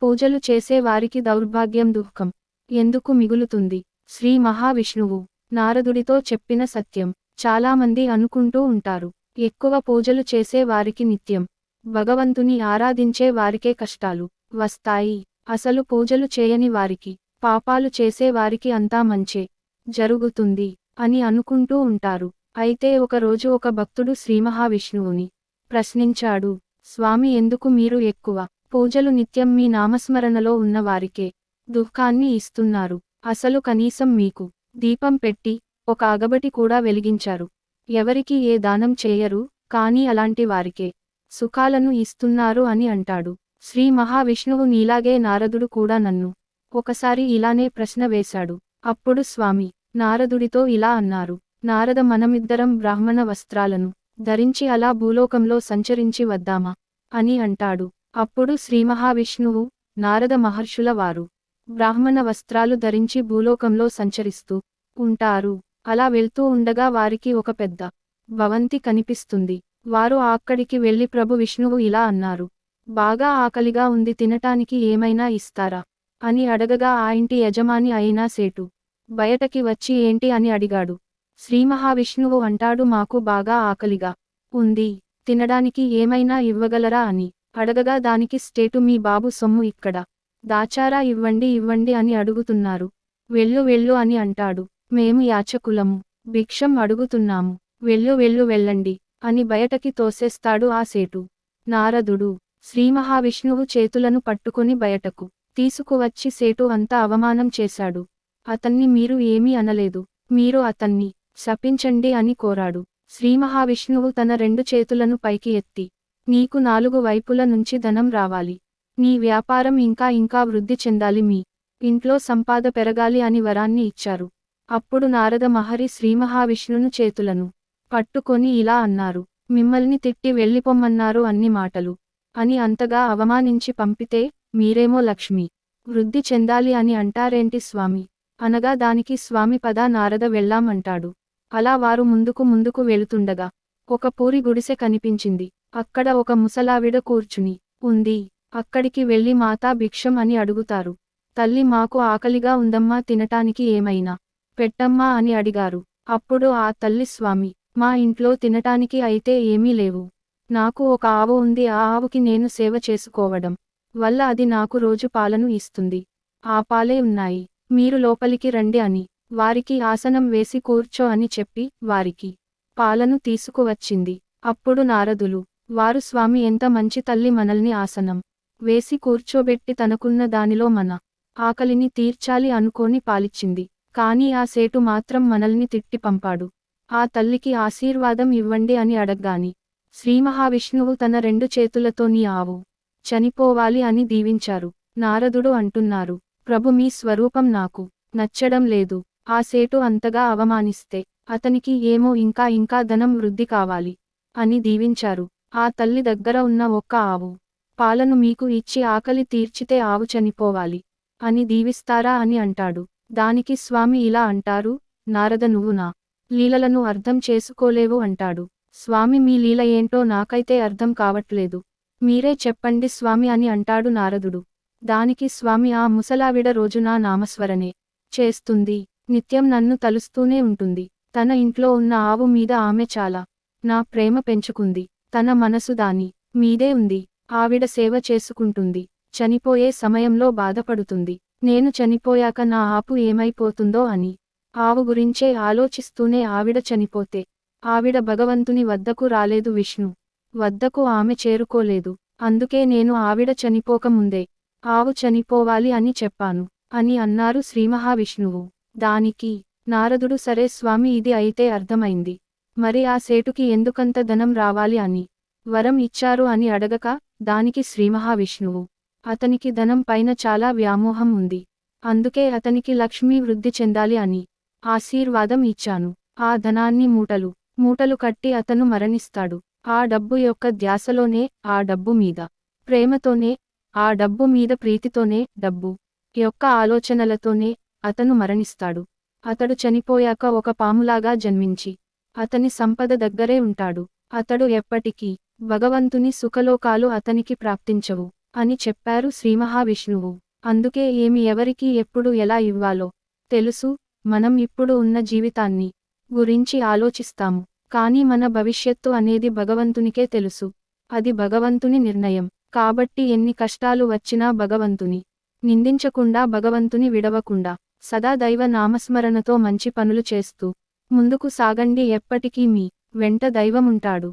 పూజలు చేసే వారికి దౌర్భాగ్యం దుఃఖం ఎందుకు మిగులుతుంది? శ్రీ మహావిష్ణువు నారదుడితో చెప్పిన సత్యం. చాలామంది అనుకుంటూ ఉంటారు, ఎక్కువ పూజలు చేసే వారికి నిత్యం భగవంతుని ఆరాధించే వారికే కష్టాలు వస్తాయి, అసలు పూజలు చేయని వారికి, పాపాలు చేసే వారికి అంతా మంచే జరుగుతుంది అని అనుకుంటూ ఉంటారు. అయితే ఒకరోజు ఒక భక్తుడు శ్రీమహావిష్ణువుని ప్రశ్నించాడు, స్వామి, ఎందుకు మీరు ఎక్కువ పూజలు నిత్యం మీ నామస్మరణలో ఉన్న వారికే దుఃఖాన్ని ఇస్తున్నారు? అసలు కనీసం మీకు దీపం పెట్టి ఒక అగబటి కూడా వెలిగించారు, ఎవరికి ఏ దానం చేయరు, కానీ అలాంటి వారికే సుఖాలను ఇస్తున్నారు అని అంటాడు. శ్రీ మహావిష్ణువు నీలాగే నారదుడు కూడా నన్ను ఒకసారి ఇలానే ప్రశ్న వేశాడు. అప్పుడు స్వామి నారదుడితో ఇలా అన్నారు, నారద, మనమిద్దరం బ్రాహ్మణ వస్త్రాలను ధరించి అలా భూలోకంలో సంచరించి వద్దామా అని అంటాడు. అప్పుడు శ్రీ మహావిష్ణువు, నారద మహర్షుల వారు బ్రాహ్మణ వస్త్రాలు ధరించి భూలోకంలో సంచరిస్తూ ఉంటారు. అలా వెళ్తూ ఉండగా వారికి ఒక పెద్ద భవంతి కనిపిస్తుంది. వారు అక్కడికి వెళ్లి ప్రభు విష్ణువు ఇలా అన్నారు, బాగా ఆకలిగా ఉంది, తినటానికి ఏమైనా ఇస్తారా అని అడగగా ఆ ఇంటి యజమాని అయిన సేటు బయటకి వచ్చి ఏంటి అని అడిగాడు. శ్రీ మహావిష్ణువు అంటాడు, మాకు బాగా ఆకలిగా ఉంది, తినడానికి ఏమైనా ఇవ్వగలరా అని అడగగా దానికి సేటు, మీ బాబు సొమ్ము ఇక్కడ దాచారా, ఇవ్వండి ఇవ్వండి అని అడుగుతున్నారు, వెళ్ళు వెళ్ళు అని అంటాడు. మేము యాచకులము, భిక్షం అడుగుతున్నాము, వెళ్ళు వెళ్ళు వెళ్ళండి అని బయటకి తోసేస్తాడు ఆ సేటు. నారదుడు శ్రీ మహావిష్ణువు చేతులను పట్టుకొని బయటకు తీసుకువచ్చి, సేటు అంతా అవమానం చేశాడు, అతన్ని మీరు ఏమీ అనలేదు, మీరు అతన్ని శపించండి అని కోరాడు. శ్రీ మహావిష్ణువు తన రెండు చేతులను పైకి ఎత్తి, నీకు నాలుగు వైపుల నుంచి ధనం రావాలి, నీ వ్యాపారం ఇంకా ఇంకా వృద్ధి చెందాలి, మీ ఇంట్లో సంపాద పెరగాలి అని వరాన్ని ఇచ్చారు. అప్పుడు నారద మహరి శ్రీ మహావిష్ణును చేతులను పట్టుకొని ఇలా అన్నారు, మిమ్మల్ని తిట్టి వెళ్ళిపోమ్మన్నారు అన్ని మాటలు అని అంతగా అవమానించి పంపితే మీరేమో లక్ష్మి వృద్ధి చెందాలి అని అంటారేంటి స్వామి అనగా దానికి స్వామి పద నారద వెళ్ళాం అంటాడు. అలా వారు ముందుకు ముందుకు వెళుతుండగా ఒక పూరి గుడిసె కనిపించింది. అక్కడ ఒక ముసలావిడ కూర్చుని ఉంది. అక్కడికి వెళ్లి మాతా భిక్షం అని అడుగుతారు. తల్లి, మాకు ఆకలిగా ఉందమ్మా, తినటానికి ఏమైనా పెట్టమ్మా అని అడిగారు. అప్పుడు ఆ తల్లి, స్వామి, మా ఇంట్లో తినటానికి అయితే ఏమీ లేవు, నాకు ఒక ఆవు ఉంది, ఆ ఆవుకి నేను సేవ చేసుకోవడం వల్ల అది నాకు రోజు పాలను ఇస్తుంది, ఆ పాలే ఉన్నాయి, మీరు లోపలికి రండి అని వారికి ఆసనం వేసి కూర్చో అని చెప్పి వారికి పాలను తీసుకువచ్చింది. అప్పుడు నారదులు వారు, స్వామి, ఎంత మంచి తల్లి, మనల్ని ఆసనం వేసి కూర్చోబెట్టి తనకున్న దానిలో మన ఆకలిని తీర్చాలి అనుకోని పాలిచ్చింది. కానీ ఆ సేటు మాత్రం మనల్ని తిట్టి పంపాడు. ఆ తల్లికి ఆశీర్వాదం ఇవ్వండి అని అడగ్గాని శ్రీ మహావిష్ణువు తన రెండు చేతులతో నీ ఆవు చనిపోవాలి అని దీవించారు. నారదుడు అంటున్నారు, ప్రభు, మీ స్వరూపం నాకు నచ్చడం లేదు, ఆ సేటు అంతగా అవమానిస్తే అతనికి ఏమో ఇంకా ఇంకా ధనం వృద్ధి కావాలి అని దీవించారు. ఆ తల్లి దగ్గర ఉన్న ఒక్క ఆవు పాలను మీకు ఇచ్చి ఆకలి తీర్చితే ఆవు చనిపోవాలి అని దీవిస్తారా అని అంటాడు. దానికి స్వామి ఇలా అంటారు, నారద, నువ్వు నా లీలలను అర్థం చేసుకోలేవు అంటాడు. స్వామి, మీ లీల ఏంటో నాకైతే అర్థం కావట్లేదు, మీరే చెప్పండి స్వామి అని అంటాడు నారదుడు. దానికి స్వామి, ఆ ముసలావిడ రోజు నా నామస్మరణే చేస్తుంది, నిత్యం నన్ను తలుస్తూనే ఉంటుంది, తన ఇంట్లో ఉన్న ఆవు మీద ఆమె చాలా నా ప్రేమ పెంచుకుంది, తన మనసు దాని మీదే ఉంది, ఆవిడ సేవ చేసుకుంటుంది, చనిపోయే సమయంలో బాధపడుతుంది, నేను చనిపోయాక నా ఆపు ఏమైపోతుందో అని ఆవు గురించే ఆలోచిస్తూనే ఆవిడ చనిపోతే ఆవిడ భగవంతుని వద్దకు రాలేదు, విష్ణు వద్దకు ఆమె చేరుకోలేదు, అందుకే నేను ఆవిడ చనిపోక ముందే ఆవు చనిపోవాలి అని చెప్పాను అని అన్నారు శ్రీ మహావిష్ణువు. దానికి నారదుడు, సరే స్వామి, ఇది అయితే అర్థమైంది, మరి ఆ సేటుకి ఎందుకంత ధనం రావాలి అని వరం ఇచ్చారు అని అడగక దానికి శ్రీ మహావిష్ణువు, అతనికి ధనం పైన చాలా వ్యామోహం ఉంది, అందుకే అతనికి లక్ష్మీ వృద్ధి చెందాలి అని ఆశీర్వాదం ఇచ్చాను, ఆ ధనాన్ని మూటలు మూటలు కట్టి అతను మరణిస్తాడు, ఆ డబ్బు యొక్క ధ్యాసలోనే, ఆ డబ్బు మీద ప్రేమతోనే, ఆ డబ్బు మీద ప్రీతితోనే, డబ్బు యొక్క ఆలోచనలతోనే అతను మరణిస్తాడు. అతడు చనిపోయాక ఒక పాములాగా జన్మించి అతని సంపద దగ్గరే ఉంటాడు. అతడు ఎప్పటికీ భగవంతుని సుఖలోకాలు అతనికి ప్రాప్తించవు. అని చెప్పారు శ్రీ మహావిష్ణువు. అందుకే ఏమి ఎవరికి ఎప్పుడు ఎలా ఇవ్వాలో తెలుసు. మనం ఇప్పుడు ఉన్న జీవితాన్ని గురించి ఆలోచిస్తాము, కానీ మన భవిష్యత్తు అనేది భగవంతునికే తెలుసు. అది భగవంతుని నిర్ణయం. కాబట్టి ఎన్ని కష్టాలు వచ్చినా భగవంతుని నిందించకుండా, భగవంతుని విడవకుండా సదా దైవ నామస్మరణతో మంచి పనులు చేస్తూ ముందుకు సాగండి. ఎప్పటికీ మీ వెంట దైవముంటాడు.